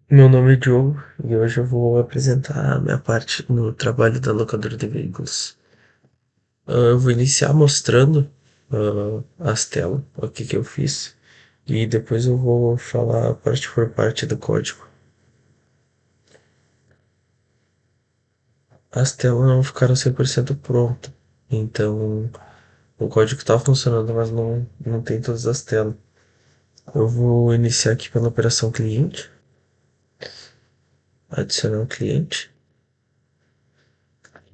Meu nome é Diogo e hoje eu vou apresentar a minha parte no trabalho da locadora de veículos. Eu vou iniciar mostrando as telas, o que que eu fiz, e depois eu vou falar parte por parte do código. As telas não ficaram 100% prontas, então o código está funcionando, mas não tem todas as telas. Eu vou iniciar aqui pela operação cliente, adicionar um cliente,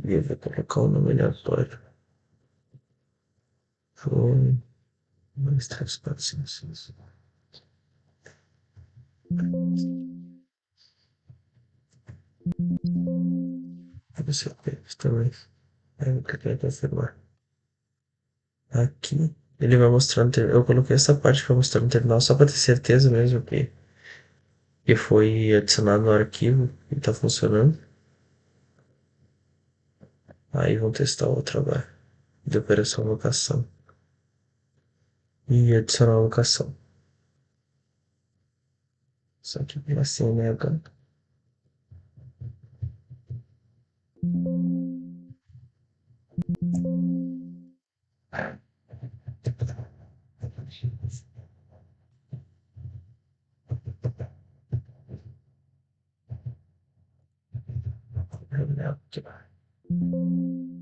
e eu vou colocar o nome aleatório. Foi 2, 3, 4, 5, 6. Você fez também. Aí eu cliquei em confirmar. Aqui ele vai mostrar no terminal. Eu coloquei essa parte para mostrar no terminal só para ter certeza mesmo que foi adicionado no arquivo e está funcionando. Aí vamos testar outra agora. De operação locação. E adicionar a locação. Só que assim, né, cara?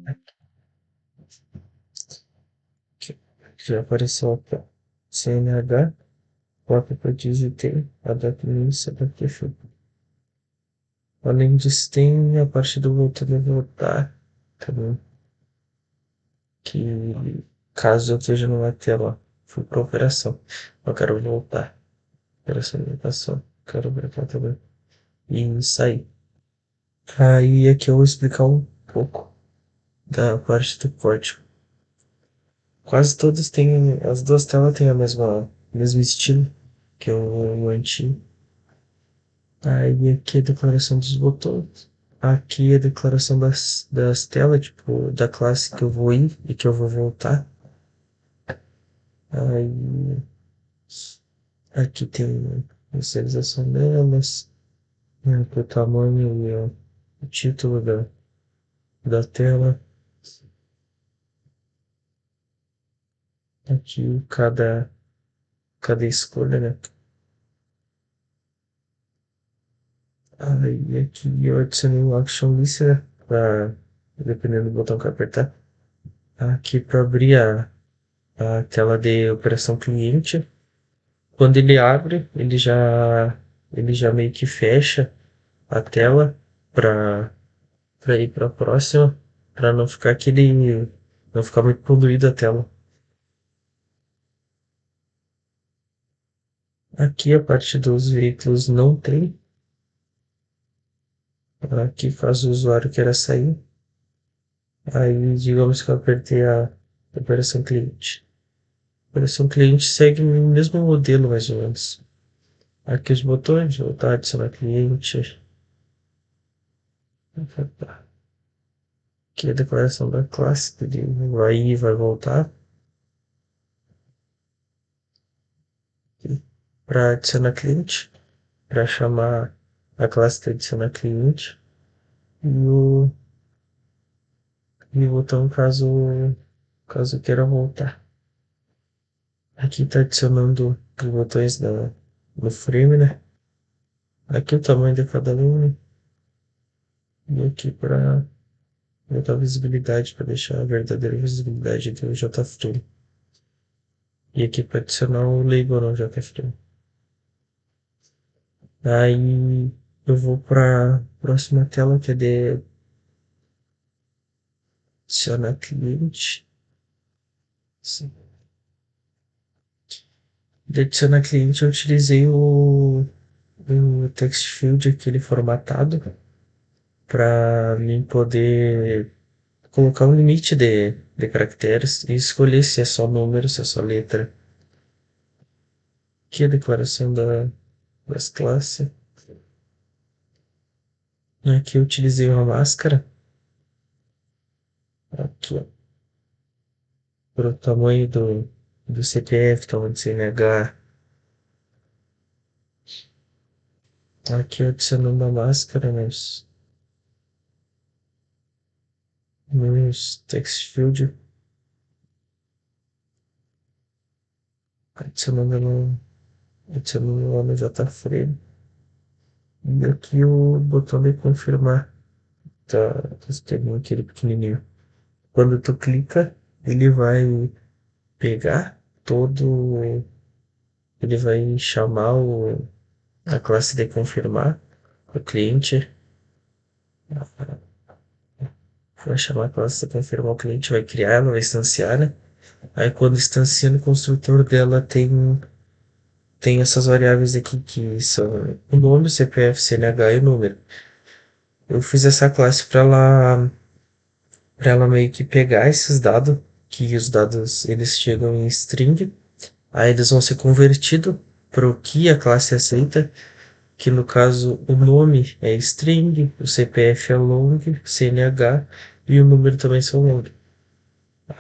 Aqui. Já apareceu aqui, ó. CNH, cópia que eu digitei, a data de início, a data de fim. Além disso, tem a parte do voltar e voltar também, que caso eu esteja numa tela, fui para operação, eu quero voltar, operação de votação, quero ver aqui também, e sair. Aí aqui eu vou explicar um pouco da parte do código. Quase todas têm, as duas telas têm a mesmo estilo, que é o antigo. Aí aqui é a declaração dos botões. Aqui é a declaração das telas, tipo, da classe que eu vou ir e que eu vou voltar. Aí aqui tem a inicialização delas, né, o tamanho e o título da tela. Aqui cada escolha, né? Aí aqui eu adicionei o Action Listener, dependendo do botão que eu apertar. Aqui para abrir a tela de operação cliente. Quando ele abre, ele já meio que fecha a tela para ir para a próxima, para não ficar muito poluída a tela. Aqui a parte dos veículos não tem. Aqui caso o usuário queira sair, aí digamos que eu apertei a operação cliente. A operação cliente segue o mesmo modelo mais ou menos. Aqui os botões, voltar, adicionar cliente. Aqui a declaração da classe, ele vai ir, vai voltar. Para adicionar cliente, para chamar a classe de adicionar cliente e o botão caso queira voltar. Aqui está adicionando os botões do frame, né? Aqui o tamanho de cada um, né? E aqui para botar visibilidade, para deixar a verdadeira visibilidade do JFrame. E aqui para adicionar o label no JFrame. Aí eu vou para a próxima tela que é de adicionar cliente. Sim. De adicionar cliente, eu utilizei o text field, aquele formatado, para mim poder colocar um limite de caracteres e escolher se é só número, se é só letra. Aqui é a declaração das classes. Aqui eu utilizei uma máscara. Aqui, ó, para o tamanho do CPF, tamanho do CNH. Aqui eu adiciono uma máscara nos text field, adicionando lá no JFrame. E aqui o botão de confirmar, tá? Tem aquele pequenininho. Quando tu clica, ele vai pegar todo, ele vai chamar a classe de confirmar, o cliente vai chamar a classe de confirmar, o cliente vai criar, ela vai instanciar, né? Aí quando instancia no construtor dela tem essas variáveis aqui que são o nome, o CPF, CNH e o número. Eu fiz essa classe para ela meio que pegar esses dados, que os dados eles chegam em string, aí eles vão ser convertidos para o que a classe aceita, que no caso o nome é string, o CPF é long, CNH e o número também são long.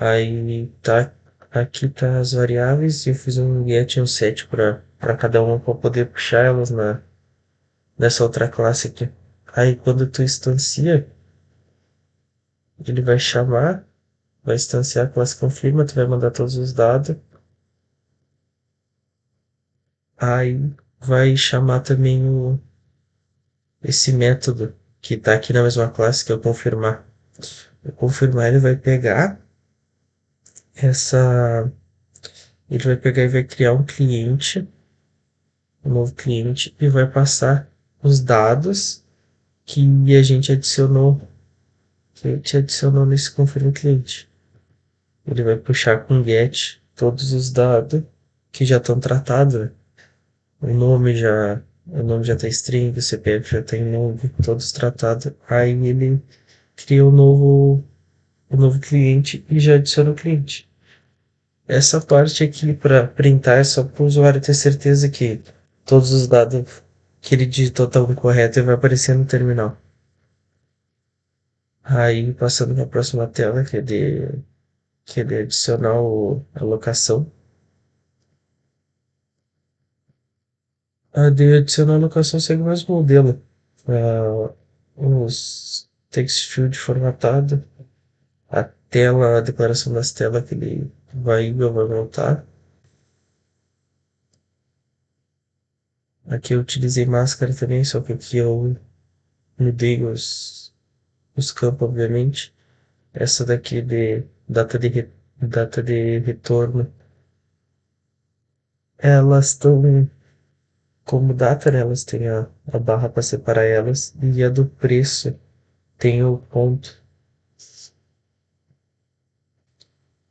Aí tá, aqui tá as variáveis e eu fiz um get e um set para cada uma para poder puxar elas nessa outra classe aqui. Aí quando tu instancia, ele vai chamar, vai instanciar a classe confirma, tu vai mandar todos os dados. Aí vai chamar também esse método que está aqui na mesma classe, que é o confirmar. O confirmar ele vai pegar essa. Ele vai pegar e vai criar um novo cliente, e vai passar os dados que a gente adicionou, que a gente adicionou nesse confirma cliente. Ele vai puxar com get todos os dados que já estão tratados, né? O nome já está string, o CPF já tem nome, todos tratados. Aí ele cria um novo cliente e já adiciona o cliente. Essa parte aqui para printar é só para o usuário ter certeza que todos os dados que ele digitou estão corretos e vai aparecer no terminal. Aí passando para a próxima tela, que é de adicionar a locação. A de adicionar a locação segue o mesmo modelo. Os text field formatado, a declaração das telas que ele vai montar. Aqui eu utilizei máscara também, só que aqui eu mudei os campos, obviamente. Essa daqui de data de retorno, elas estão como data, né? Elas têm a barra para separar elas, e a do preço tem o ponto.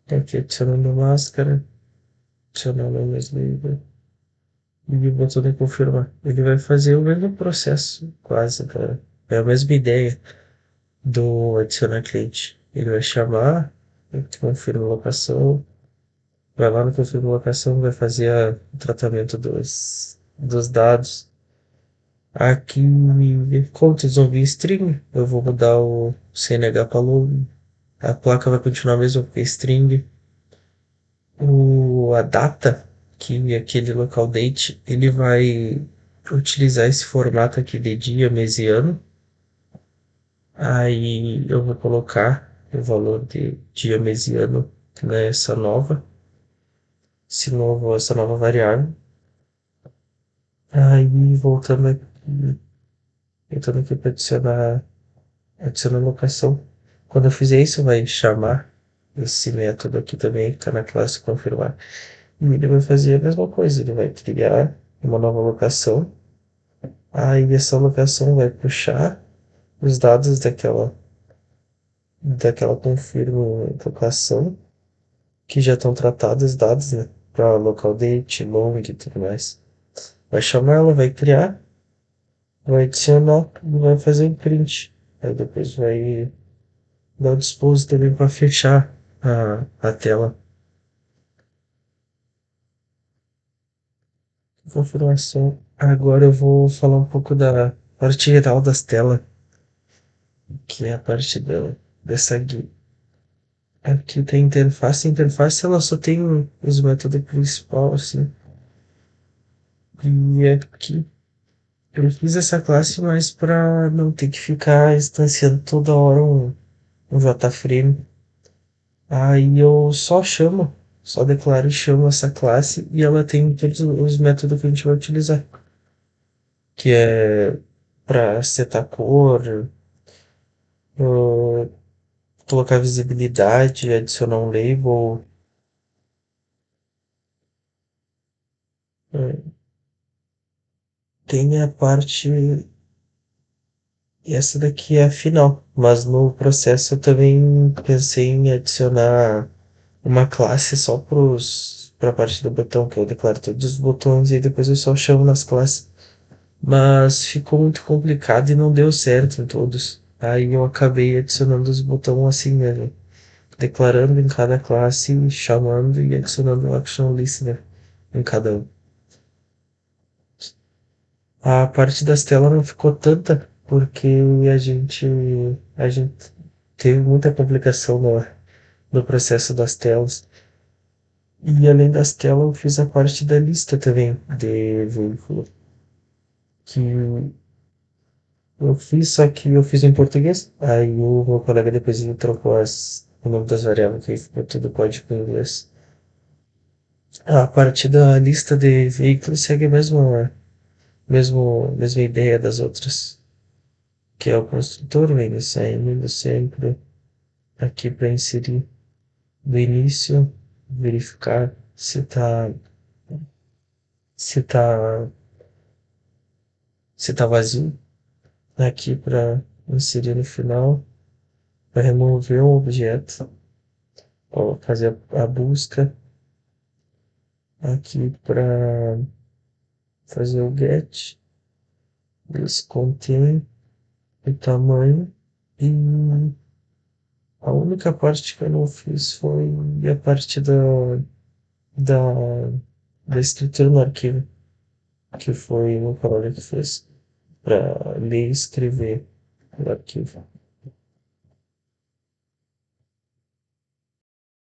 Aqui adicionando máscara, adicionando mais livre. E botão de confirmar. Ele vai fazer o mesmo processo, quase, cara. É a mesma ideia do adicionar cliente. Ele vai chamar, confirma a locação, vai lá no confirma a locação, vai fazer o tratamento dos dados. Aqui, como vocês vão vir string, eu vou mudar o CNH para long. A placa vai continuar a mesma, porque é string. A data, que é aquele local date, ele vai utilizar esse formato aqui de dia, mês e ano. Aí eu vou colocar o valor de dia, mês e ano nessa essa nova variável. Aí voltando aqui para adicionar locação. Quando eu fizer isso, vai chamar esse método aqui também, que está na classe confirmar. E ele vai fazer a mesma coisa, ele vai criar uma nova locação. Aí essa locação vai puxar os dados daquela confirma locação, que já estão tratados os dados, né? Para local date, long e tudo mais. Vai chamar ela, vai criar, vai adicionar e vai fazer um print. Aí depois vai dar o dispose também para fechar a tela. Confirmação. Agora eu vou falar um pouco da parte geral das telas, que é a parte dessa guia. Aqui tem interface. A interface ela só tem os métodos principais, assim. E aqui Eu fiz essa classe mais para não ter que ficar instanciando toda hora um JFrame. Aí eu só declaro e chamo essa classe e ela tem todos os métodos que a gente vai utilizar, que é para setar cor, ah, colocar visibilidade, adicionar um label. ah, Tem a parte, essa daqui é a final, mas no processo eu também pensei em adicionar uma classe só para a parte do botão, que eu declaro todos os botões e aí depois eu só chamo nas classes. Mas ficou muito complicado e não deu certo em todos. Aí eu acabei adicionando os botões assim mesmo, declarando em cada classe, chamando e adicionando o action listener em cada um. A parte das telas não ficou tanta porque a gente teve muita complicação no processo das telas. E além das telas, eu fiz a parte da lista também de veículo, que eu fiz, só que eu fiz em português. Aí o meu colega depois ele trocou o nome das variáveis, que aí ficou tudo código em inglês. A parte da lista de veículos segue a mesma ideia das outras, que é o construtor, vem saindo sempre aqui para inserir do início, verificar se tá, se tá vazio, aqui para inserir no final, para remover o objeto, ou fazer a busca, aqui para fazer o get, esse contém o tamanho, e a única parte que eu não fiz foi a parte da, da escritura no arquivo, que foi uma palavra que fez para ler e escrever o arquivo.